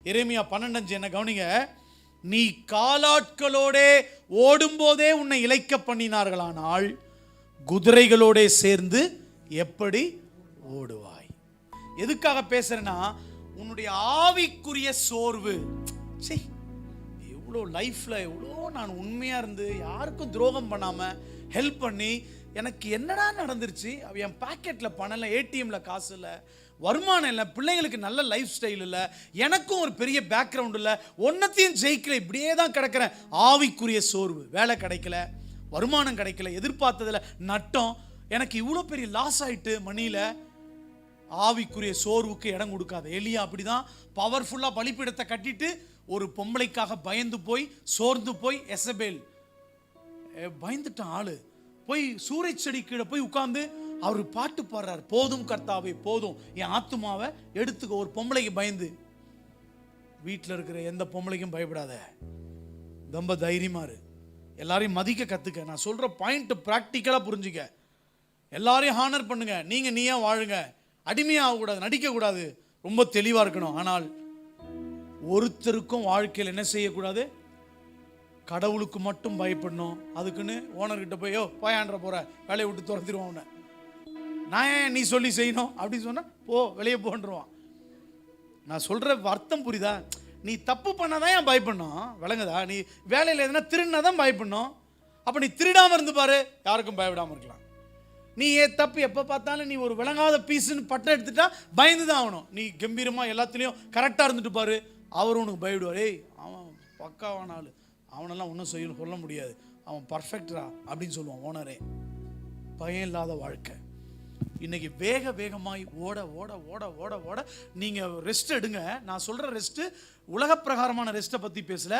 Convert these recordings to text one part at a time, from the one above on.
எரேமியா 12:5 என்ன கவனிங்க, நீ காலாட்களோடே ஓடும்போதே உன்னை இளைக்க பண்ணினார்களானால் குதிரைகளோட சேர்ந்து எப்படி ஓடுவாய். எதுக்காக பேசுறேன்னா, உன்னுடைய ஆவிக்குரிய சோர்வு. எவ்வளோ லைஃப்ல எவ்வளோ நான் உண்மையா இருந்து யாருக்கும் துரோகம் பண்ணாம ஹெல்ப் பண்ணி, எனக்கு என்னடா நடந்துருச்சு, என் பாக்கெட்ல பணம் இல்லை, ஏடிஎம்ல காசு இல்லை, வருமானம் இல்லை, பிள்ளைங்களுக்கு நல்ல லைஃப் ஸ்டைல் இல்லை, எனக்கும் ஒரு பெரிய பேக்ரவுண்ட் இல்லை, ஒன்னத்தையும் ஜெயிக்கல, இப்படியே தான் கிடக்கிறேன். ஆவிக்குரிய சோர்வு. வேலை கிடைக்கல, வருமானம் கிடைக்கல, எதிர்பார்த்ததுல நட்டம், எனக்கு இவ்வளோ பெரிய லாஸ் ஆயிட்டு மணியில. ஆவிக்குரிய சோர்வுக்கு இடம் கொடுக்காது. எலியா அப்படிதான் பவர்ஃபுல்லா பலிபீடத்தை கட்டிட்டு ஒரு பொம்பளைக்காக பயந்து போய் சோர்ந்து போய் எசபேல் பயந்துட்டான் ஆளு, போய் சூறை செடி கீழே போய் உட்கார்ந்து அவர் பாட்டு பாடுறார், போதும் கர்த்தாவே போதும், என் ஆத்துமாவை எடுத்துக்க. ஒரு பொம்பளைக்கு பயந்து. வீட்டில் இருக்கிற எந்த பொம்பளைக்கும் பயப்படாத, ரொம்ப தைரியமா இரு, எல்லாரையும் மதிக்க கத்துக்க. நான் சொல்ற பாயிண்ட் பிராக்டிக்கலா புரிஞ்சுக்க. எல்லாரையும் ஹானர் பண்ணுங்க, நீயா வாழுங்க, அடிமையா ஆகக்கூடாது, நடிக்க கூடாது, ரொம்ப தெளிவா இருக்கணும். ஆனால் ஒருத்தருக்கும் வாழ்க்கையில் என்ன செய்யக்கூடாது, கடவுளுக்கு மட்டும் பயப்படணும். அதுக்குன்னு ஓனர்கிட்ட போய் போயான்ற போற, வேலையை விட்டு துரத்திடுவான் அவனை. நான் ஏன் நீ சொல்லி செய்யணும் அப்படின்னு சொன்னா, போ வெளியே போன்றுவான். நான் சொல்ற அர்த்தம் புரியுதா? நீ தப்பு பண்ணாதான் ஏன் பயப்படணும், விளங்குதா? நீ வேலையில் எதுனா திருடினாதான் பயப்படணும். அப்ப நீ திருடாம இருந்து பாரு, யாருக்கும் பயப்படாம இருக்கலாம். நீ தப்பு எப்போ பார்த்தாலும் நீ ஒரு விளங்காத பீஸுன்னு பட்டம் எடுத்துட்டா பயந்து தான் ஆகணும். நீ கம்பீரமாக எல்லாத்துலேயும் கரெக்டாக இருந்துட்டு பாரு, அவர் உனக்கு பயப்படுவார். ஏய் அவன் பக்காவான ஆள், அவனெல்லாம் ஒன்றும் சொல்ல முடியாது, அவன் பர்ஃபெக்டா அப்படின்னு சொல்லுவான் ஓனரே. பயம் இல்லாத வாழ்க்கை. இன்னைக்கு வேகமாய் ஓட ஓட ஓட ஓட ஓட நீங்கள் ரெஸ்ட் எடுங்க. நான் சொல்கிற ரெஸ்ட்டு உலக பிரகாரமான ரெஸ்ட்டை பற்றி பேசல.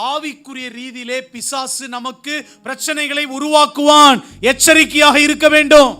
ஆவிக்குரிய ரீதியிலே பிசாசு நமக்கு பிரச்சனைகளை உருவாக்குவான். எச்சரிக்கையாக இருக்க வேண்டும்.